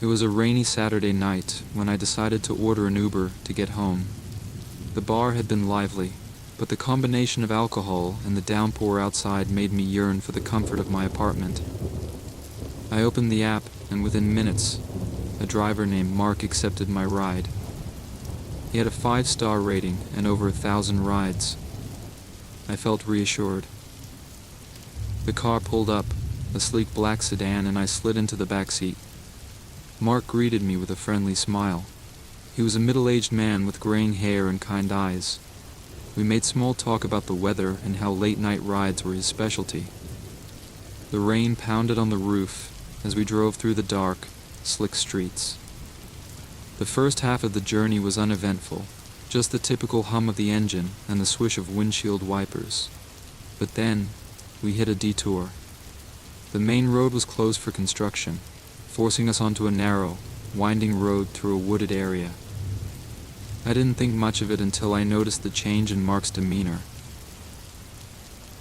It was a rainy Saturday night when I decided to order an Uber to get home. The bar had been lively, but the combination of alcohol and the downpour outside made me yearn for the comfort of my apartment. I opened the app, and within minutes, a driver named Mark accepted my ride. He had a 5-star rating and over 1,000 rides. I felt reassured. The car pulled up, a sleek black sedan, and I slid into the back seat. Mark greeted me with a friendly smile. He was a middle-aged man with graying hair and kind eyes. We made small talk about the weather and how late-night rides were his specialty. The rain pounded on the roof as we drove through the dark, slick streets. The first half of the journey was uneventful, just the typical hum of the engine and the swish of windshield wipers. But then, we hit a detour. The main road was closed for construction, forcing us onto a narrow, winding road through a wooded area. I didn't think much of it until I noticed the change in Mark's demeanor.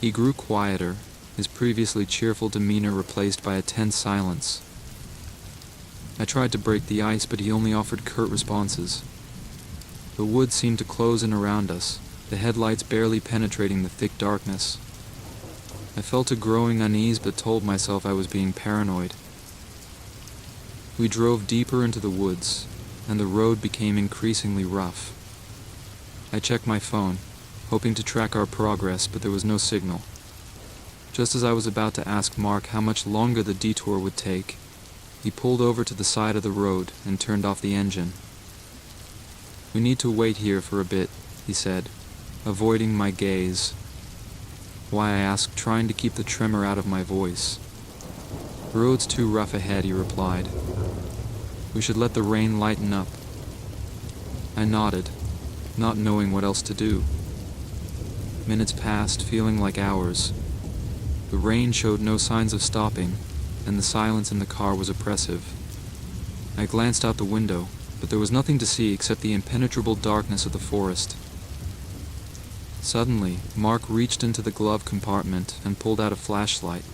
He grew quieter, his previously cheerful demeanor replaced by a tense silence. I tried to break the ice, but he only offered curt responses. The woods seemed to close in around us, the headlights barely penetrating the thick darkness. I felt a growing unease, but told myself I was being paranoid. We drove deeper into the woods, and the road became increasingly rough. I checked my phone, hoping to track our progress, but there was no signal. Just as I was about to ask Mark how much longer the detour would take, he pulled over to the side of the road and turned off the engine. "We need to wait here for a bit," he said, avoiding my gaze. "Why?" I asked, trying to keep the tremor out of my voice. "The road's too rough ahead," he replied. "We should let the rain lighten up." I nodded, not knowing what else to do. Minutes passed, feeling like hours. The rain showed no signs of stopping, and the silence in the car was oppressive. I glanced out the window, but there was nothing to see except the impenetrable darkness of the forest. Suddenly, Mark reached into the glove compartment and pulled out a flashlight.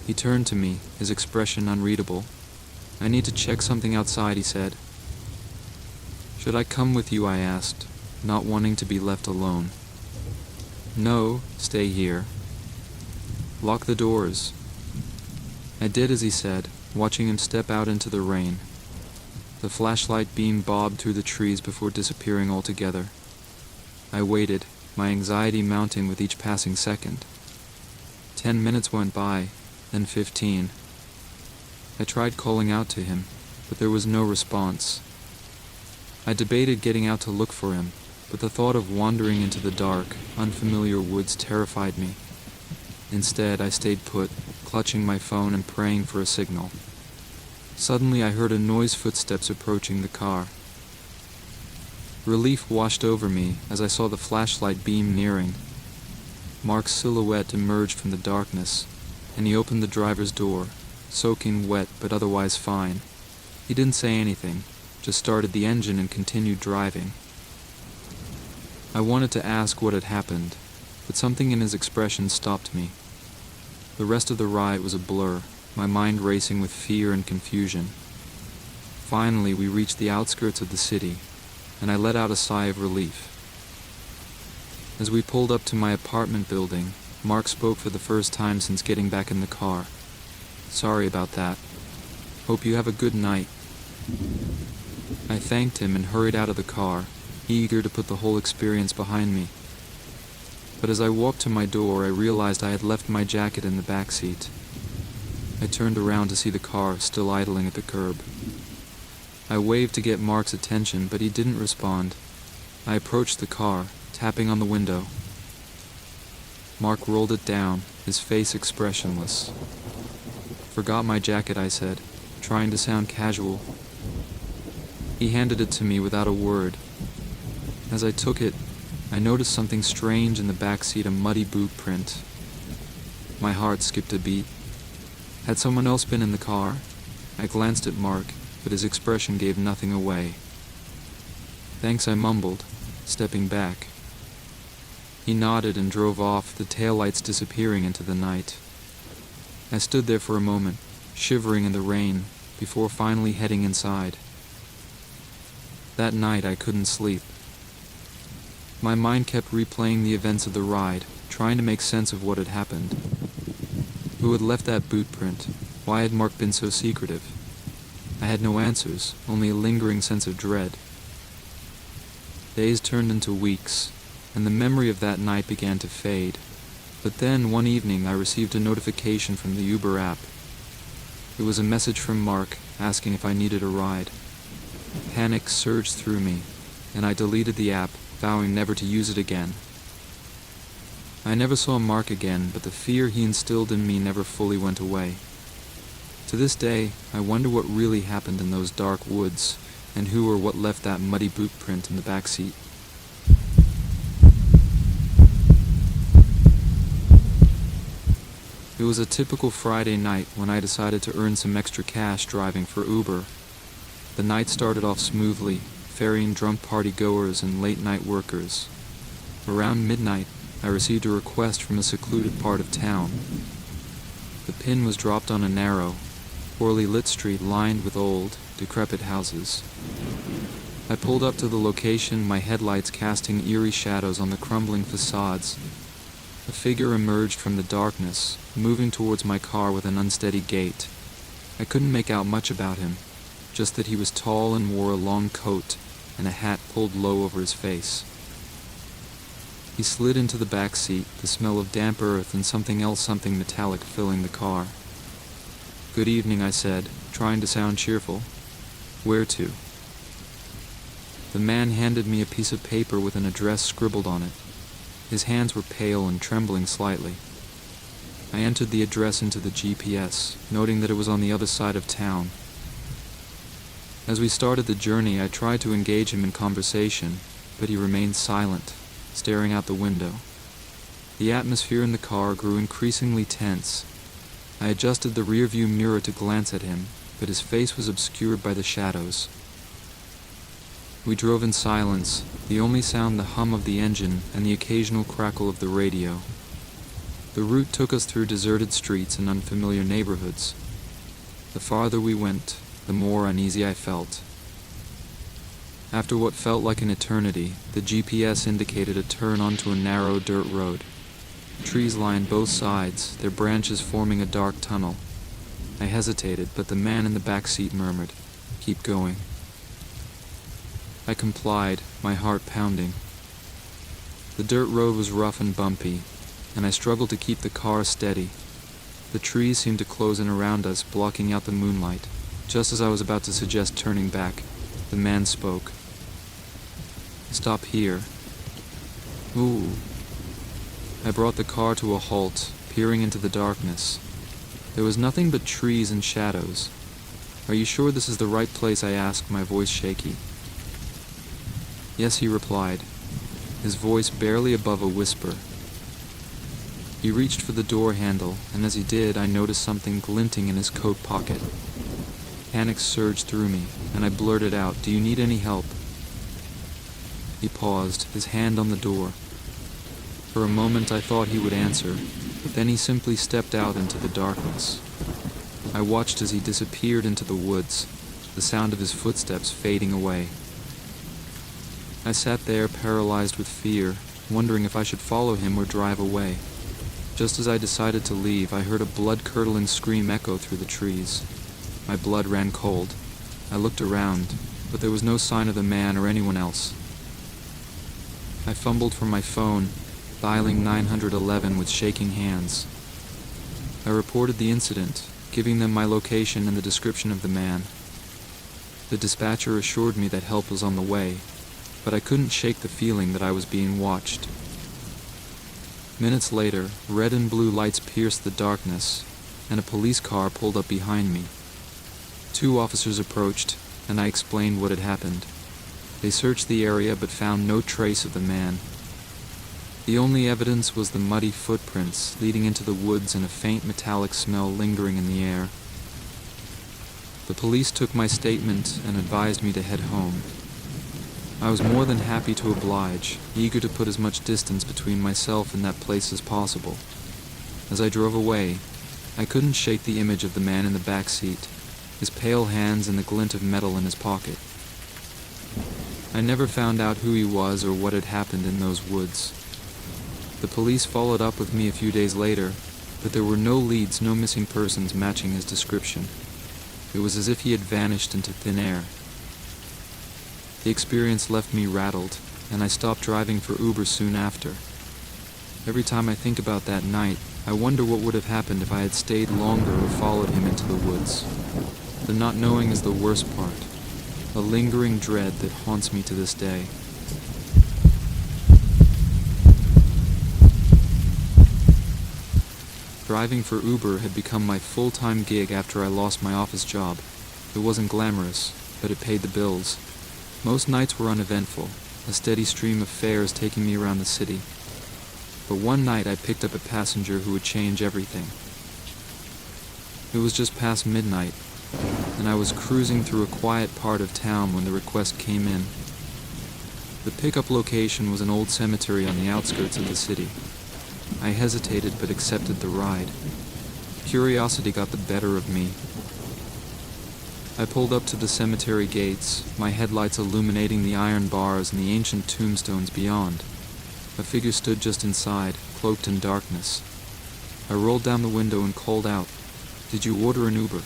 He turned to me, his expression unreadable. "I need to check something outside," he said. "Should I come with you?" I asked, not wanting to be left alone. "No, stay here." "Lock the doors." I did as he said, watching him step out into the rain. The flashlight beam bobbed through the trees before disappearing altogether. I waited, my anxiety mounting with each passing second. 10 minutes went by, then 15. I tried calling out to him, but there was no response. I debated getting out to look for him, but the thought of wandering into the dark, unfamiliar woods terrified me. Instead, I stayed put, clutching my phone and praying for a signal. Suddenly, I heard a noise footsteps approaching the car. Relief washed over me as I saw the flashlight beam nearing. Mark's silhouette emerged from the darkness, and he opened the driver's door, soaking wet but otherwise fine. He didn't say anything, just started the engine and continued driving. I wanted to ask what had happened, but something in his expression stopped me. The rest of the ride was a blur, my mind racing with fear and confusion. Finally, we reached the outskirts of the city, and I let out a sigh of relief. As we pulled up to my apartment building, Mark spoke for the first time since getting back in the car. "Sorry about that. Hope you have a good night." I thanked him and hurried out of the car, eager to put the whole experience behind me. But as I walked to my door, I realized I had left my jacket in the back seat. I turned around to see the car still idling at the curb. I waved to get Mark's attention, but he didn't respond. I approached the car, tapping on the window. Mark rolled it down, his face expressionless. "Forgot my jacket," I said, trying to sound casual. He handed it to me without a word. As I took it, I noticed something strange in the back seat, a muddy boot print. My heart skipped a beat. Had someone else been in the car? I glanced at Mark, but his expression gave nothing away. "Thanks," I mumbled, stepping back. He nodded and drove off, the taillights disappearing into the night. I stood there for a moment, shivering in the rain, before finally heading inside. That night I couldn't sleep. My mind kept replaying the events of the ride, trying to make sense of what had happened. Who had left that boot print? Why had Mark been so secretive? I had no answers, only a lingering sense of dread. Days turned into weeks, and the memory of that night began to fade. But then, one evening, I received a notification from the Uber app. It was a message from Mark, asking if I needed a ride. Panic surged through me, and I deleted the app, vowing never to use it again. I never saw Mark again, but the fear he instilled in me never fully went away. To this day, I wonder what really happened in those dark woods, and who or what left that muddy boot print in the back seat. It was a typical Friday night when I decided to earn some extra cash driving for Uber. The night started off smoothly, ferrying drunk party-goers and late-night workers. Around midnight, I received a request from a secluded part of town. The pin was dropped on a narrow, poorly lit street lined with old, decrepit houses. I pulled up to the location, my headlights casting eerie shadows on the crumbling facades. A figure emerged from the darkness, moving towards my car with an unsteady gait. I couldn't make out much about him, just that he was tall and wore a long coat and a hat pulled low over his face. He slid into the back seat, the smell of damp earth and something metallic filling the car. "Good evening," I said, trying to sound cheerful. "Where to?" The man handed me a piece of paper with an address scribbled on it. His hands were pale and trembling slightly. I entered the address into the GPS, noting that it was on the other side of town. As we started the journey, I tried to engage him in conversation, but he remained silent, staring out the window. The atmosphere in the car grew increasingly tense. I adjusted the rearview mirror to glance at him, but his face was obscured by the shadows. We drove in silence, the only sound the hum of the engine and the occasional crackle of the radio. The route took us through deserted streets and unfamiliar neighborhoods. The farther we went, the more uneasy I felt. After what felt like an eternity, the GPS indicated a turn onto a narrow dirt road. Trees lined both sides, their branches forming a dark tunnel. I hesitated, but the man in the back seat murmured, "Keep going." I complied, my heart pounding. The dirt road was rough and bumpy, and I struggled to keep the car steady. The trees seemed to close in around us, blocking out the moonlight. Just as I was about to suggest turning back, the man spoke. "Stop here." "Ooh." I brought the car to a halt, peering into the darkness. There was nothing but trees and shadows. "Are you sure this is the right place?" I asked, my voice shaky. "Yes," he replied, his voice barely above a whisper. He reached for the door handle, and as he did, I noticed something glinting in his coat pocket. Panic surged through me, and I blurted out, "Do you need any help?" He paused, his hand on the door. For a moment I thought he would answer, but then he simply stepped out into the darkness. I watched as he disappeared into the woods, the sound of his footsteps fading away. I sat there paralyzed with fear, wondering if I should follow him or drive away. Just as I decided to leave, I heard a blood-curdling scream echo through the trees. My blood ran cold. I looked around, but there was no sign of the man or anyone else. I fumbled for my phone, dialing 911 with shaking hands. I reported the incident, giving them my location and the description of the man. The dispatcher assured me that help was on the way, but I couldn't shake the feeling that I was being watched. Minutes later, red and blue lights pierced the darkness, and a police car pulled up behind me. 2 officers approached, and I explained what had happened. They searched the area but found no trace of the man. The only evidence was the muddy footprints leading into the woods and a faint metallic smell lingering in the air. The police took my statement and advised me to head home. I was more than happy to oblige, eager to put as much distance between myself and that place as possible. As I drove away, I couldn't shake the image of the man in the back seat, his pale hands and the glint of metal in his pocket. I never found out who he was or what had happened in those woods. The police followed up with me a few days later, but there were no leads, no missing persons matching his description. It was as if he had vanished into thin air. The experience left me rattled, and I stopped driving for Uber soon after. Every time I think about that night, I wonder what would have happened if I had stayed longer or followed him into the woods. The not knowing is the worst part, a lingering dread that haunts me to this day. Driving for Uber had become my full-time gig after I lost my office job. It wasn't glamorous, but it paid the bills. Most nights were uneventful, a steady stream of fares taking me around the city. But one night I picked up a passenger who would change everything. It was just past midnight, and I was cruising through a quiet part of town when the request came in. The pickup location was an old cemetery on the outskirts of the city. I hesitated but accepted the ride. Curiosity got the better of me. I pulled up to the cemetery gates, my headlights illuminating the iron bars and the ancient tombstones beyond. A figure stood just inside, cloaked in darkness. I rolled down the window and called out, "Did you order an Uber?"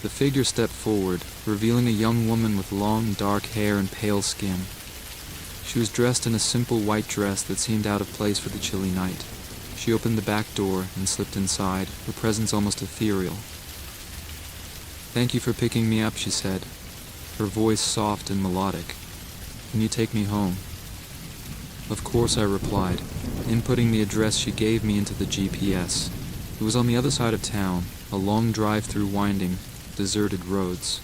The figure stepped forward, revealing a young woman with long, dark hair and pale skin. She was dressed in a simple white dress that seemed out of place for the chilly night. She opened the back door and slipped inside, her presence almost ethereal. "Thank you for picking me up," she said, her voice soft and melodic. "Can you take me home?" Of course, I replied, inputting the address she gave me into the GPS. It was on the other side of town, a long drive through winding, deserted roads.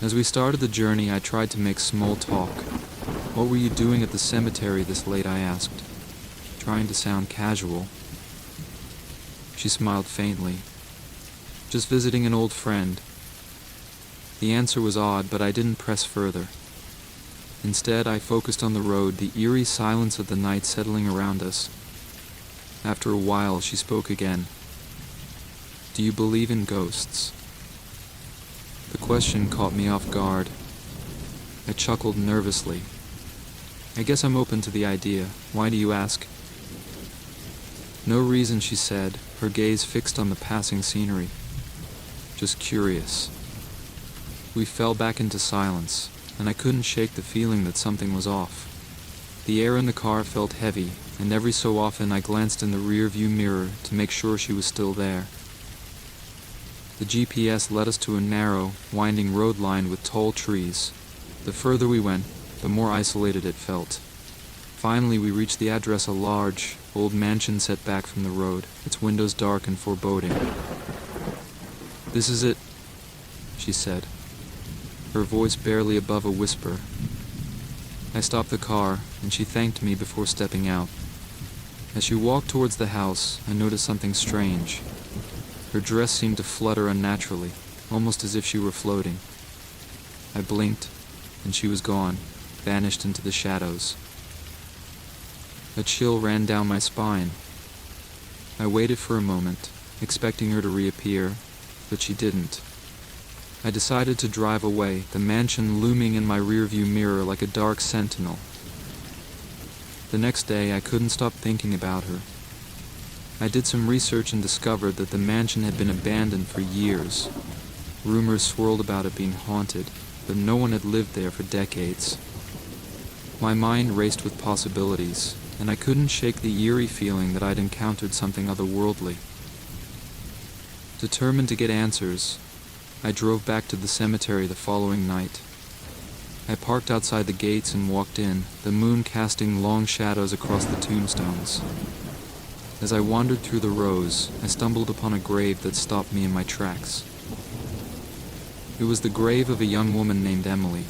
As we started the journey, I tried to make small talk. "What were you doing at the cemetery this late?" I asked, trying to sound casual. She smiled faintly. "Just visiting an old friend." The answer was odd, but I didn't press further. Instead, I focused on the road, the eerie silence of the night settling around us. After a while, she spoke again. "Do you believe in ghosts?" The question caught me off guard. I chuckled nervously. "I guess I'm open to the idea. Why do you ask?" "No reason," she said, her gaze fixed on the passing scenery. "Just curious." We fell back into silence, and I couldn't shake the feeling that something was off. The air in the car felt heavy, and every so often I glanced in the rear-view mirror to make sure she was still there. The GPS led us to a narrow, winding road lined with tall trees. The further we went, the more isolated it felt. Finally, we reached the address, a large, old mansion set back from the road, its windows dark and foreboding. "This is it," she said, her voice barely above a whisper. I stopped the car, and she thanked me before stepping out. As she walked towards the house, I noticed something strange. Her dress seemed to flutter unnaturally, almost as if she were floating. I blinked, and she was gone, vanished into the shadows. A chill ran down my spine. I waited for a moment, expecting her to reappear, but she didn't. I decided to drive away, the mansion looming in my rearview mirror like a dark sentinel. The next day, I couldn't stop thinking about her. I did some research and discovered that the mansion had been abandoned for years. Rumors swirled about it being haunted, but no one had lived there for decades. My mind raced with possibilities, and I couldn't shake the eerie feeling that I'd encountered something otherworldly. Determined to get answers, I drove back to the cemetery the following night. I parked outside the gates and walked in, the moon casting long shadows across the tombstones. As I wandered through the rows, I stumbled upon a grave that stopped me in my tracks. It was the grave of a young woman named Emily.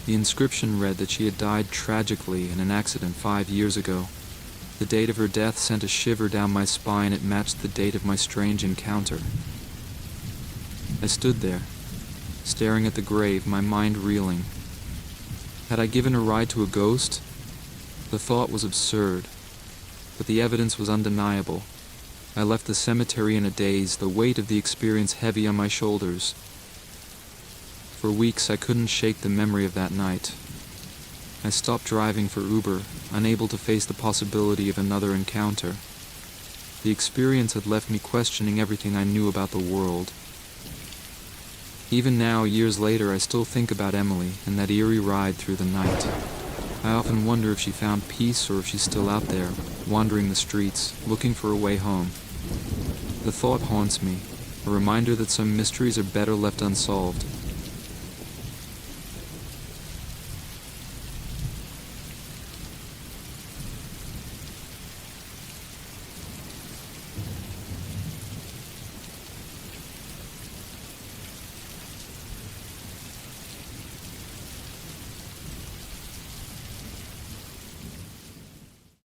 The inscription read that she had died tragically in an accident 5 years ago. The date of her death sent a shiver down my spine. It matched the date of my strange encounter. I stood there, staring at the grave, my mind reeling. Had I given a ride to a ghost? The thought was absurd, but the evidence was undeniable. I left the cemetery in a daze, the weight of the experience heavy on my shoulders. For weeks I couldn't shake the memory of that night. I stopped driving for Uber, unable to face the possibility of another encounter. The experience had left me questioning everything I knew about the world. Even now, years later, I still think about Emily and that eerie ride through the night. I often wonder if she found peace or if she's still out there, wandering the streets, looking for a way home. The thought haunts me, a reminder that some mysteries are better left unsolved.